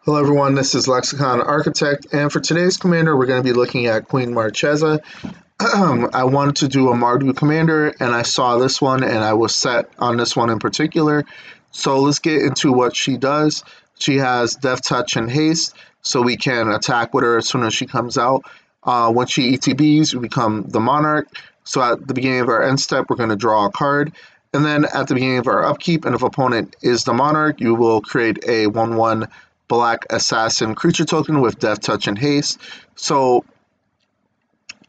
Hello everyone, this is Lexicon Architect, and for today's commander we're going to be looking at Queen Marchesa. I wanted to do a Mardu commander, and I saw this one, and I was set on this one in particular. So let's get into what she does. She has Death Touch and Haste, so we can attack with her as soon as she comes out. When she ETBs, we become the Monarch. So at the beginning of our end step, we're going to draw a card. And then at the beginning of our upkeep, and if opponent is the Monarch, you will create a 1/1 Black Assassin creature token with Death Touch and Haste. So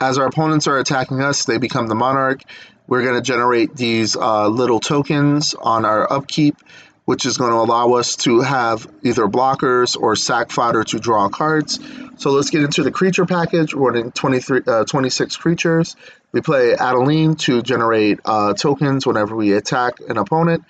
as our opponents are attacking us, they become the Monarch. We're going to generate these little tokens on our upkeep, which is going to allow us to have either blockers or sack fodder to draw cards. So let's get into the creature package. We're running 26 creatures. We play Adeline to generate tokens whenever we attack an opponent.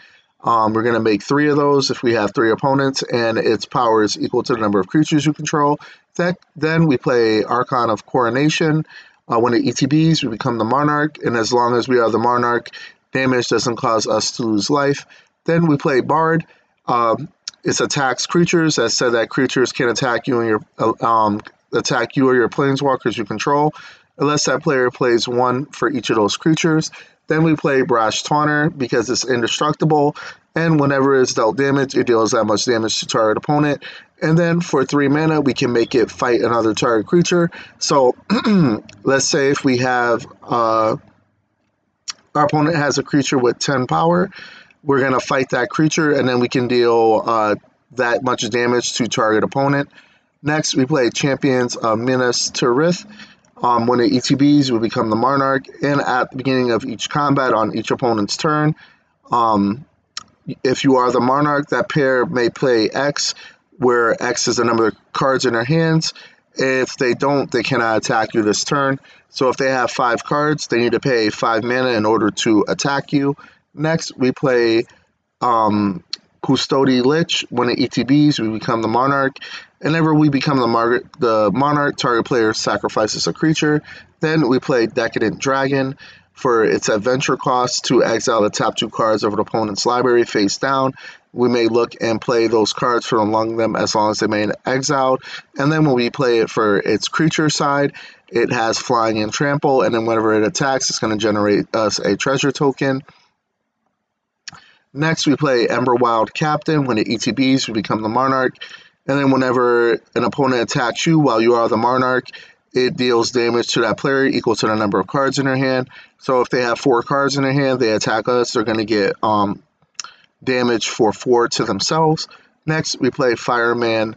We're going to make 3 of those if we have 3 opponents, and its power is equal to the number of creatures you control. Then we play Archon of Coronation. When it ETBs, we become the Monarch, and as long as we are the Monarch, damage doesn't cause us to lose life. Then we play Bard. It attacks creatures. That said, that creatures can attack you and your or your planeswalkers you control, unless that player plays 1 for each of those creatures. Then we play Brash Taunter because it's indestructible, and whenever it's dealt damage, it deals that much damage to target opponent. And then for 3 mana, we can make it fight another target creature. So let's say if we have our opponent has a creature with 10 power, we're going to fight that creature, and then we can deal that much damage to target opponent. Next, we play Champions of Minas Tirith. When it ETBs, we become the Monarch, and at the beginning of each combat on each opponent's turn, if you are the Monarch, that pair may play X, where X is the number of cards in their hands. If they don't, they cannot attack you this turn. So if they have 5 cards, they need to pay 5 mana in order to attack you. Next, we play Custody Lich. When it ETBs, we become the Monarch. Whenever we become the Monarch, target player sacrifices a creature. Then we play Decadent Dragon. For its adventure cost to exile the top 2 cards of an opponent's library face down. We may look and play those cards from among them as long as they remain exiled. And then when we play it for its creature side, it has Flying and Trample, and then whenever it attacks, it's going to generate us a treasure token. Next, we play Emberwild Captain. When it ETBs, we become the Monarch. And then whenever an opponent attacks you while you are the Monarch, it deals damage to that player equal to the number of cards in their hand. So if they have 4 cards in their hand, they attack us, they're going to get damage for 4 to themselves. Next, we play Firemane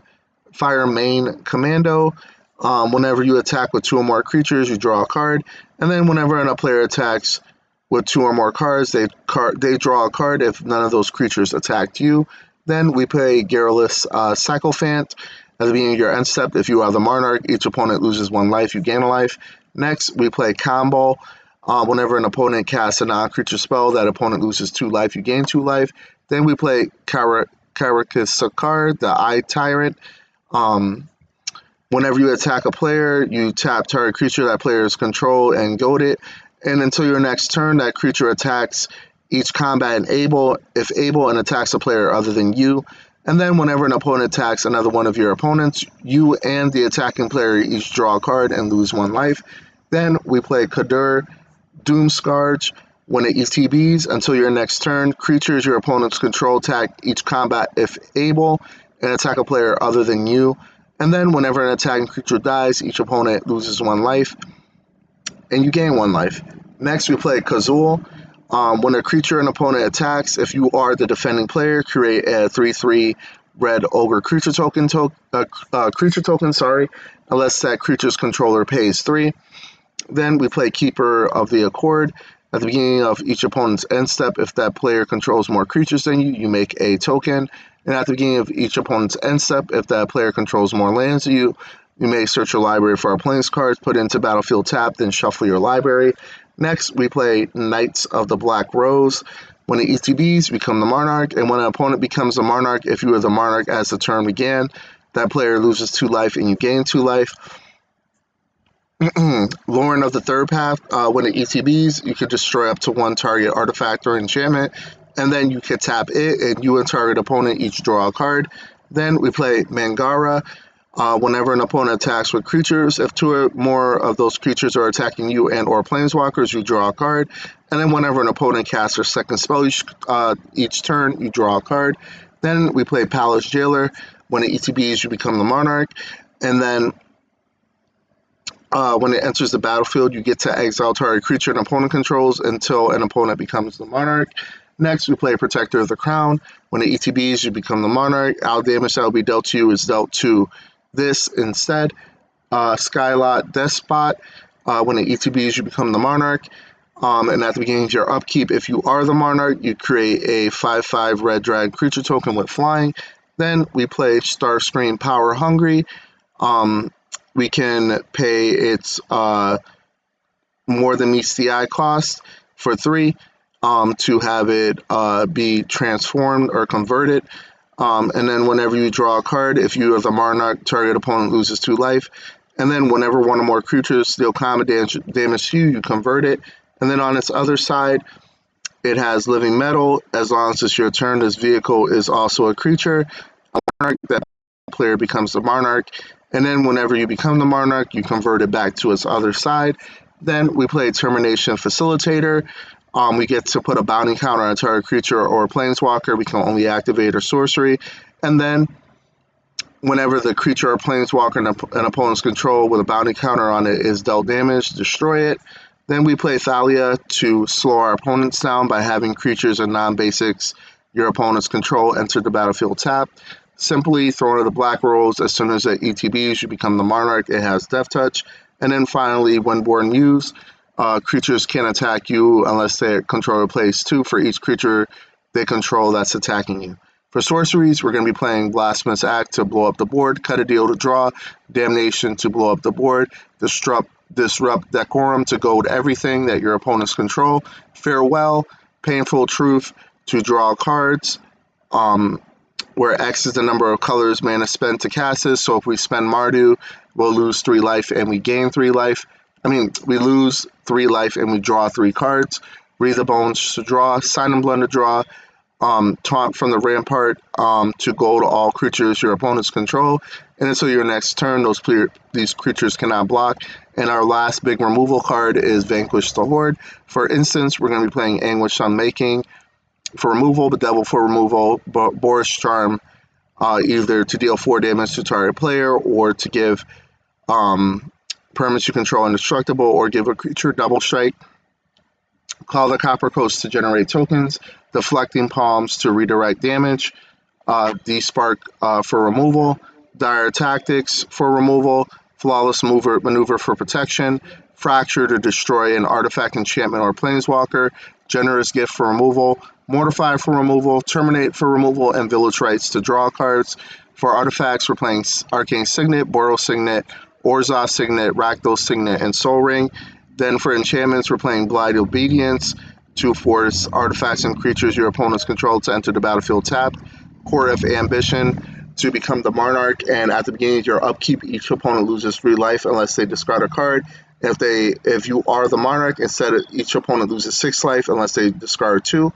Commando. Whenever you attack with 2 or more creatures, you draw a card. And then whenever a player attacks with 2 or more cards, they draw a card if none of those creatures attacked you. Then we play Garrulous Sycophant. At the beginning of your end step, if you are the Monarch, each opponent loses 1 life, you gain a life. Next, we play Combo. Whenever an opponent casts a non-creature spell, that opponent loses 2 life, you gain 2 life. Then we play Karakasakar, the Eye Tyrant. Whenever you attack a player, you tap target creature that players control and goad it. And until your next turn, that creature attacks each combat if able, and attacks a player other than you. And then whenever an opponent attacks another one of your opponents, you and the attacking player each draw a card and lose 1 life. Then we play Kadur Doomscourge. When it ETBs, until your next turn, creatures your opponents control attack each combat if able, and attack a player other than you. And then whenever an attacking creature dies, each opponent loses 1 life, and you gain 1 life. Next, we play Kazul. When a creature and opponent attacks, if you are the defending player, create a 3/3 red ogre creature token, unless that creature's controller pays 3. Then we play Keeper of the Accord. At the beginning of each opponent's end step, if that player controls more creatures than you, you make a token. And at the beginning of each opponent's end step, if that player controls more lands than you, you may search your library for our planes cards, put it into battlefield tap, then shuffle your library. Next, we play Knights of the Black Rose. When it ETBs, become the Monarch, and when an opponent becomes the Monarch, if you are the Monarch as the turn began, that player loses 2 life and you gain 2 life. Lauren of the Third Path. When it ETBs, you can destroy up to 1 target artifact or enchantment, and then you can tap it, and you and target opponent each draw a card. Then we play Mangara. Whenever an opponent attacks with creatures, if two or more of those creatures are attacking you and or planeswalkers, you draw a card. And then whenever an opponent casts their second spell each turn, you draw a card. Then we play Palace Jailer. When it ETBs, you become the Monarch. And then when it enters the battlefield, you get to exile target creature an opponent controls until an opponent becomes the Monarch. Next, we play Protector of the Crown. When it ETBs, you become the Monarch. All damage that will be dealt to you is dealt to this instead. Skylot Despot. When it ETBs, you become the Monarch. And at the beginning of your upkeep, if you are the Monarch, you create a 5/5 red dragon creature token with flying. Then we play Starscream Power Hungry. We can pay its more than meets the eye cost for 3 to have it be transformed or converted. And then whenever you draw a card, if you are the Monarch, target opponent loses 2 life. And then whenever one or more creatures deal combat damage to you, you convert it. And then on its other side, it has Living Metal. As long as it's your turn, this vehicle is also a creature. A Monarch, that player becomes the Monarch. And then whenever you become the Monarch, you convert it back to its other side. Then we play Termination Facilitator. We get to put a bounty counter on a target creature or a planeswalker. We can only activate a sorcery. And then whenever the creature or planeswalker in an opponent's control with a bounty counter on it is dealt damage, destroy it. Then we play Thalia to slow our opponents down by having creatures and non-basics your opponent's control enter the battlefield tapped. Simply throw in the black rolls. As soon as it ETBs, you become the Monarch. It has Death Touch. And then finally, when Born Muse, creatures can't attack you unless their controller plays 2 for each creature they control that's attacking you. For sorceries, we're going to be playing Blasphemous Act to blow up the board, Cut a Deal to draw, Damnation to blow up the board, Disrupt Decorum to goad everything that your opponents control, Farewell, Painful Truth to draw cards, where X is the number of colors mana spent to cast this. So if we spend Mardu, we'll lose 3 life and we gain 3 life. We lose 3 life and we draw 3 cards. Breathe the Bones to draw, Sign and Blend to draw, Taunt from the Rampart to go to all creatures your opponents control. And until your next turn, these creatures cannot block. And our last big removal card is Vanquish the Horde. For instance, we're going to be playing Anguish Unmaking for removal, Bedevil for removal, Boris Charm either to deal 4 damage to target player or to give permanents you control indestructible or give a creature double strike. Call the Copper Coast to generate tokens, Deflecting Palms to redirect damage, Despark for removal, Dire Tactics for removal, Flawless Maneuver for protection, Fracture to destroy an artifact, enchantment, or planeswalker, Generous Gift for removal, Mortify for removal, Terminate for removal, and Village Rites to draw cards. For artifacts, we're playing Arcane Signet, Boros Signet, Orzhov Signet, Rakdos Signet, and Soul Ring. Then for enchantments, we're playing Blind Obedience to force artifacts and creatures your opponents control to enter the battlefield tapped. Core of Ambition to become the Monarch, and at the beginning of your upkeep, each opponent loses 3 life unless they discard a card. If you are the Monarch, instead each opponent loses 6 life unless they discard 2.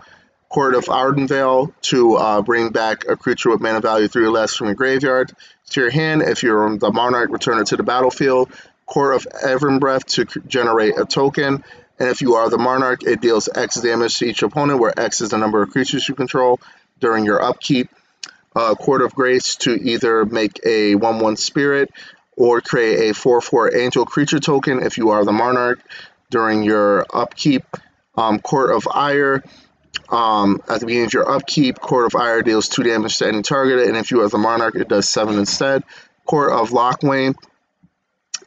Court of Ardenvale to bring back a creature with mana value 3 or less from your graveyard to your hand. If you're the Monarch, return it to the battlefield. Court of Everbreath to generate a token. And if you are the Monarch, it deals X damage to each opponent, where X is the number of creatures you control during your upkeep. Court of Grace to either make a 1/1 Spirit or create a 4/4 Angel creature token if you are the Monarch during your upkeep. Court of Ire. At the beginning of your upkeep, Court of Ire deals 2 damage to any target, and if you are the Monarch, it does 7 instead. Court of Lockwain.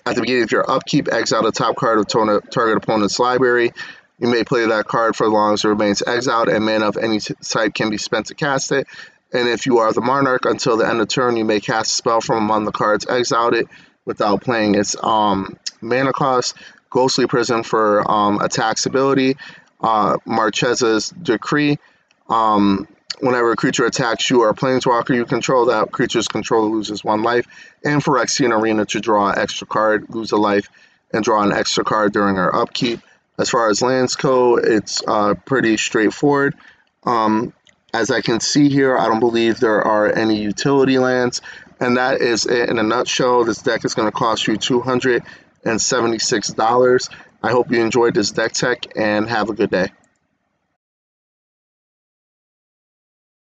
At the beginning of your upkeep, exile the top card of target opponent's library. You may play that card for as long as it remains exiled, and mana of any type can be spent to cast it. And if you are the Monarch, until the end of turn, you may cast a spell from among the cards exiled it without playing its mana cost. Ghostly Prison for attack's ability. Marchesa's Decree. Whenever a creature attacks you or a planeswalker you control, that creature's controller loses 1 life. And for Phyrexian Arena to draw an extra card, lose a life, and draw an extra card during our upkeep. As far as lands go, it's pretty straightforward. As I can see here, I don't believe there are any utility lands, and that is it in a nutshell. This deck is going to cost you $276. I hope you enjoyed this deck tech and have a good day.